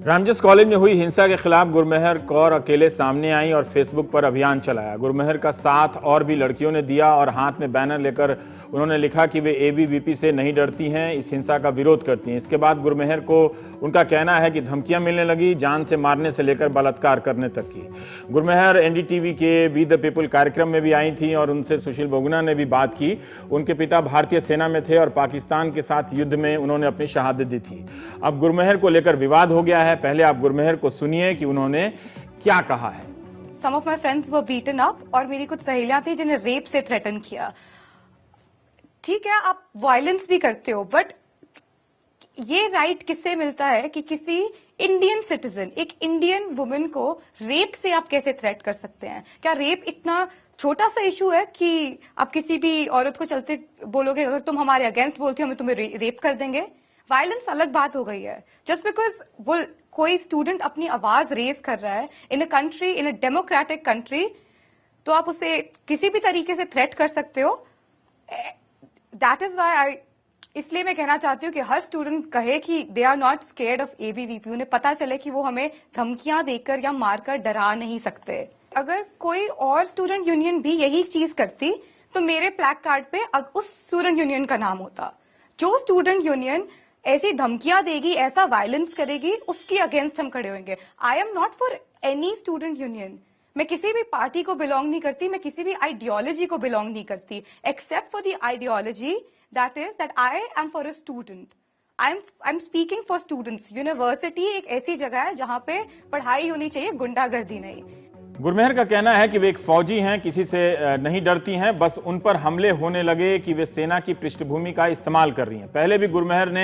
Ramjas college में हुई हिंसा के खिलाफ गुरमेहर कौर अकेले सामने आई और फेसबुक पर अभियान चलाया। गुरमेहर का साथ और भी लड़कियों ने दिया और हाथ में बैनर लेकर उन्होंने लिखा कि वे एबीवीपी से नहीं डरती हैं, इस हिंसा का विरोध करती हैं। इसके बाद गुरमेहर को उनका कहना है कि धमकियां मिलने लगी, जान से मारने से लेकर बलात्कार करने तक की। गुरमेहर एनडीटीवी के वी द पीपल कार्यक्रम में भी आई थी और उनसे सुशील बहुगुणा ने भी बात की। उनके पिता भारतीय सेना में थे और पाकिस्तान के साथ युद्ध में उन्होंने अपनी शहादत दी थी। अब गुरमेहर को लेकर विवाद हो गया है। पहले आप गुरमेहर को सुनिए कि उन्होंने क्या कहा है। Some of my friends were beaten up और मेरी कुछ सहेलियां थी जिन्हें रेप से थ्रेटन किया। ठीक है, आप वायलेंस भी करते हो, बट ये राइट किससे मिलता है कि किसी इंडियन सिटीजन, एक इंडियन वुमेन को रेप से आप कैसे थ्रेट कर सकते हैं? क्या रेप इतना छोटा सा इशू है कि आप किसी भी औरत को चलते बोलोगे अगर तुम हमारे अगेंस्ट बोलती हो हम तुम्हें रेप कर देंगे? वायलेंस अलग बात हो गई है। जस्ट बिकॉज वो कोई स्टूडेंट अपनी आवाज रेज कर रहा है in a country, in a democratic country, तो आप उसे किसी भी तरीके से थ्रेट कर सकते हो। दैट इज वाई इसलिए मैं कहना चाहती हूँ कि हर स्टूडेंट कहे कि they are not scared of ABVP. उन्हें पता चले कि वो हमें धमकियां देकर या मारकर डरा नहीं सकते। अगर कोई और स्टूडेंट यूनियन भी यही चीज करती तो मेरे प्लैक कार्ड पे उस स्टूडेंट यूनियन का नाम होता। जो स्टूडेंट यूनियन ऐसी धमकियां देगी, ऐसा वायलेंस करेगी, उसके अगेंस्ट हम खड़े होंगे। I am not for any student union. मैं किसी भी पार्टी को बिलोंग नहीं करती, मैं किसी भी आइडियोलॉजी को बिलोंग नहीं करती, except for the ideology that is that I am for a student. I am speaking for students. University एक ऐसी जगह है जहां पे पढ़ाई होनी चाहिए, गुंडागर्दी नहीं। गुरमेहर का कहना है कि वे एक फौजी हैं, किसी से नहीं डरती हैं, बस उन पर हमले होने लगे कि वे सेना की पृष्ठभूमि का इस्तेमाल कर रही हैं। पहले भी गुरमेहर ने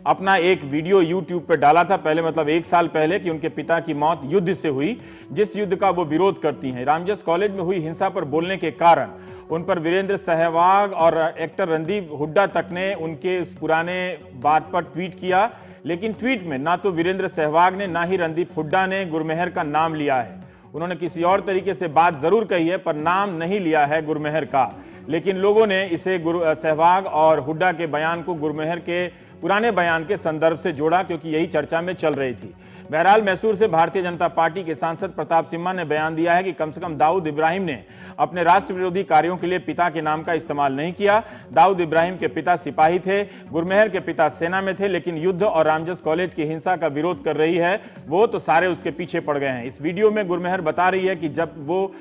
अपना एक वीडियो YouTube पर डाला था, पहले मतलब 1 साल पहले, कि उनके पिता की मौत युद्ध से हुई, जिस युद्ध का वो विरोध करती हैं। रामजस कॉलेज में हुई हिंसा पर बोलने के कारण उन पर वीरेंद्र सहवाग और एक्टर रणदीप हुड्डा तक ने उनके इस पुराने बात पर ट्वीट किया, लेकिन ट्वीट में ना तो वीरेंद्र सहवाग ने ना ही रणदीप हुड्डा ने गुरमेहर का नाम लिया है। उन्होंने किसी और तरीके से बात जरूर कही है पर नाम नहीं लिया है गुरमेहर का। लेकिन लोगों ने इसे सहवाग और हुड्डा के बयान को गुरमेहर के पुराने बयान के संदर्भ से जोड़ा, क्योंकि यही चर्चा में चल रही थी। बहरहाल मैसूर से भारतीय जनता पार्टी के सांसद प्रताप सिम्हा ने बयान दिया है कि कम से कम दाऊद इब्राहिम ने अपने राष्ट्र विरोधी कार्यों के लिए पिता के नाम का इस्तेमाल नहीं किया। दाऊद इब्राहिम के पिता सिपाही थे, गुरमेहर के पिता सेना में थे, लेकिन युद्ध और रामजस कॉलेज की हिंसा का विरोध कर रही है वो तो सारे उसके पीछे पड़ गए हैं। इस वीडियो में गुरमेहर बता रही है कि जब वो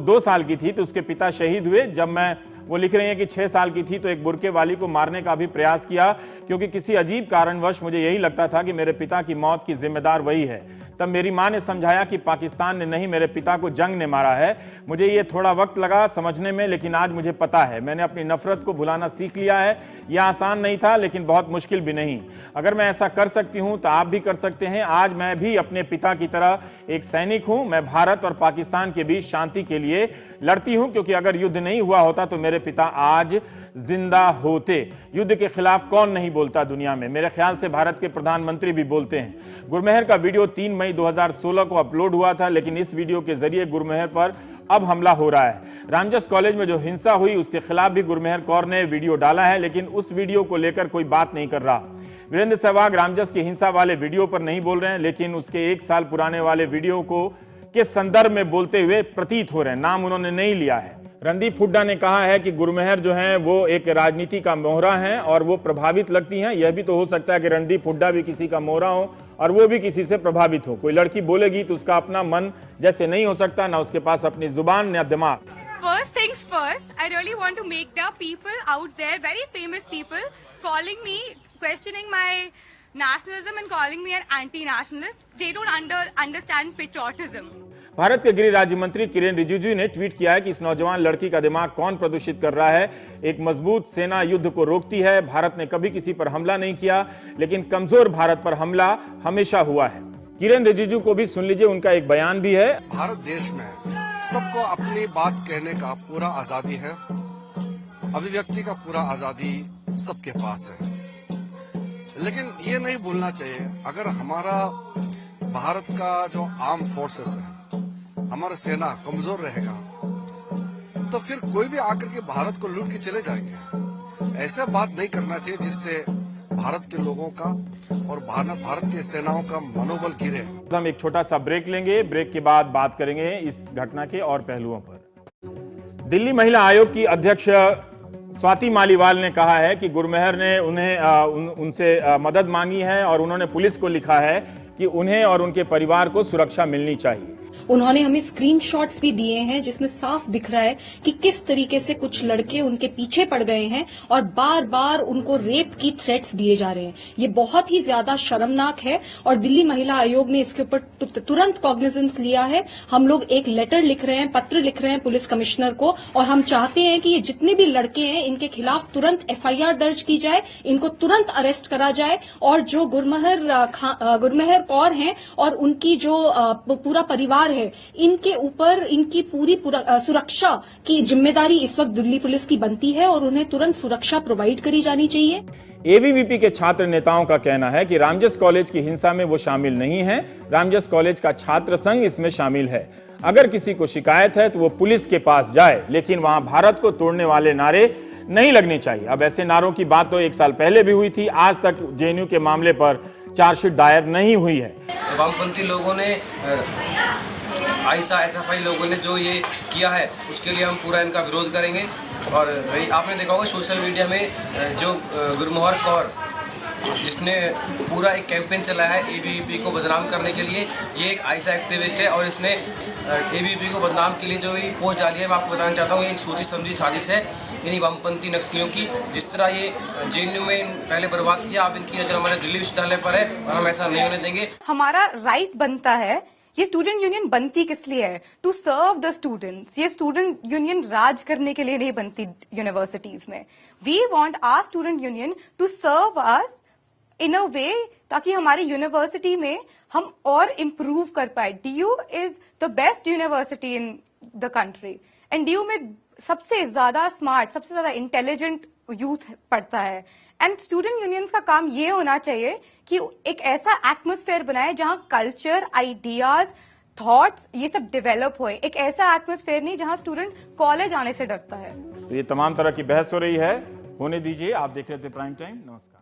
2 साल की थी तो उसके पिता शहीद हुए। जब मैं वो लिख रही हैं कि 6 साल की थी तो एक बुरके वाली को मारने का भी प्रयास किया, क्योंकि किसी अजीब कारणवश मुझे यही लगता था कि मेरे पिता की मौत की जिम्मेदार वही है। तब मेरी मां ने समझाया कि पाकिस्तान ने नहीं, मेरे पिता को जंग ने मारा है। मुझे ये थोड़ा वक्त लगा समझने में, लेकिन आज मुझे पता है। मैंने अपनी नफरत को भुलाना सीख लिया है। यह आसान नहीं था, लेकिन बहुत मुश्किल भी नहीं। अगर मैं ऐसा कर सकती हूं तो आप भी कर सकते हैं। आज मैं भी अपने पिता की तरह एक सैनिक हूं। मैं भारत और पाकिस्तान के बीच शांति के लिए लड़ती हूं, क्योंकि अगर युद्ध नहीं हुआ होता तो मेरे पिता आज जिंदा होते। युद्ध के खिलाफ कौन नहीं बोलता दुनिया में? मेरे ख्याल से भारत के प्रधानमंत्री भी बोलते हैं। गुरमेहर का वीडियो 3 मई 2016 को अपलोड हुआ था, लेकिन इस वीडियो के जरिए गुरमेहर पर अब हमला हो रहा है। रामजस कॉलेज में जो हिंसा हुई उसके खिलाफ भी गुरमेहर कौर ने वीडियो डाला है, लेकिन उस वीडियो को लेकर कोई बात नहीं कर रहा। वीरेंद्र सहवाग रामजस की हिंसा वाले वीडियो पर नहीं बोल रहे हैं, लेकिन उसके 1 साल पुराने वाले वीडियो के संदर्भ में बोलते हुए प्रतीत हो रहे हैं। नाम उन्होंने नहीं लिया है। रणदीप हुड्डा ने कहा है कि गुरमेहर जो है वो एक राजनीति का मोहरा है और वो प्रभावित लगती हैं। यह भी तो हो सकता है कि रणदीप हुड्डा भी किसी का मोहरा हो और वो भी किसी से प्रभावित हो। कोई लड़की बोलेगी तो उसका अपना मन जैसे नहीं हो सकता, ना उसके पास अपनी जुबान ना दिमाग। First things first, I really want to make the people out there, very famous people, calling me, questioning my nationalism and calling me an anti-nationalist. They don't understand patriotism. Bharat के गृह राज्य मंत्री किरेन रिजिजू ने ट्वीट किया है कि इस नौजवान लड़की का दिमाग कौन प्रदूषित कर रहा है। एक मजबूत सेना युद्ध को रोकती है। भारत ने कभी किसी पर हमला नहीं किया, लेकिन कमजोर भारत पर हमला हमेशा हुआ है। किरेन रिजिजू को भी सुन लीजिए, उनका एक बयान भी है। भारत देश में सबको अपनी बात कहने का पूरा आजादी है, अभिव्यक्ति का पूरा आजादी सबके पास है, लेकिन ये नहीं भूलना चाहिए अगर हमारा भारत का जो आर्म फोर्सेस है, हमारा सेना कमजोर रहेगा तो फिर कोई भी आकर के भारत को लूट के चले जाएंगे। ऐसा बात नहीं करना चाहिए जिससे भारत के लोगों का और भारत के सेनाओं का मनोबल गिरे। हम एक छोटा सा ब्रेक लेंगे, ब्रेक के बाद बात करेंगे इस घटना के और पहलुओं पर। दिल्ली महिला आयोग की अध्यक्ष स्वाति मालीवाल ने कहा है कि गुरमेहर ने उनसे मदद मांगी है और उन्होंने पुलिस को लिखा है कि उन्हें और उनके परिवार को सुरक्षा मिलनी चाहिए। उन्होंने हमें स्क्रीनशॉट्स भी दिए हैं जिसमें साफ दिख रहा है कि किस तरीके से कुछ लड़के उनके पीछे पड़ गए हैं और बार बार उनको रेप की थ्रेट्स दिए जा रहे हैं। ये बहुत ही ज्यादा शर्मनाक है और दिल्ली महिला आयोग ने इसके ऊपर तुरंत कॉग्निजेंस लिया है। हम लोग एक लेटर लिख रहे हैं, पत्र लिख रहे हैं पुलिस कमिश्नर को और हम चाहते हैं कि ये जितने भी लड़के हैं इनके खिलाफ तुरंत एफआईआर दर्ज की जाए, इनको तुरंत अरेस्ट करा जाए और जो गुरमेहर कौर हैं और उनकी जो पूरा परिवार इनके ऊपर इनकी पूरी सुरक्षा की जिम्मेदारी इस वक्त दिल्ली पुलिस की बनती है और उन्हें तुरंत सुरक्षा प्रोवाइड करी जानी चाहिए। एबीवीपी के छात्र नेताओं का कहना है कि रामजस कॉलेज की हिंसा में वो शामिल नहीं है। रामजस कॉलेज का छात्र संघ इसमें शामिल है। अगर किसी को शिकायत है तो वो पुलिस के पास जाए, लेकिन वहां भारत को तोड़ने वाले नारे नहीं लगने चाहिए। अब ऐसे नारों की बात तो 1 साल पहले भी हुई थी। आज तक जेएनयू के मामले पर चार्जशीट दायर नहीं हुई है। वामपंथी लोगों ने आईसा एसएफआई लोगों ने जो ये किया है उसके लिए हम पूरा इनका विरोध करेंगे। और आपने देखा होगा सोशल मीडिया में जो गुरमेहर कौर जिसने पूरा एक कैंपेन चलाया है एबीवीपी को बदनाम करने के लिए, ये एक आईसा एक्टिविस्ट है और इसने एबीवीपी को बदनाम के लिए जो ये पोस्ट डाली है मैं आपको बताना चाहता हूँ ये एक सोची समझी साजिश है इन्हीं वामपंथी नक्सलियों की। जिस तरह ये जेएनयू में पहले बर्बाद किया, अब इनकी नजर हमारे दिल्ली विश्वविद्यालय पर है और हम ऐसा नहीं होने देंगे। हमारा राइट बनता है। ये स्टूडेंट यूनियन बनती किस लिए है? To serve the students. ये स्टूडेंट यूनियन राज करने के लिए नहीं बनती यूनिवर्सिटीज में। We want our student union to serve us in a way ताकि हमारी यूनिवर्सिटी में हम और इम्प्रूव कर पाए। DU is the best university in the country and DU में सबसे ज्यादा स्मार्ट, सबसे ज्यादा इंटेलिजेंट यूथ पढ़ता है। एंड स्टूडेंट यूनियंस का काम ये होना चाहिए कि एक ऐसा एटमॉस्फेयर बनाए जहां कल्चर, आइडियाज, थॉट्स ये सब डेवलप होए। एक ऐसा एटमॉस्फेयर नहीं जहां स्टूडेंट कॉलेज आने से डरता है। तो ये तमाम तरह की बहस हो रही है, होने दीजिए। आप देख रहे थे प्राइम टाइम। नमस्कार।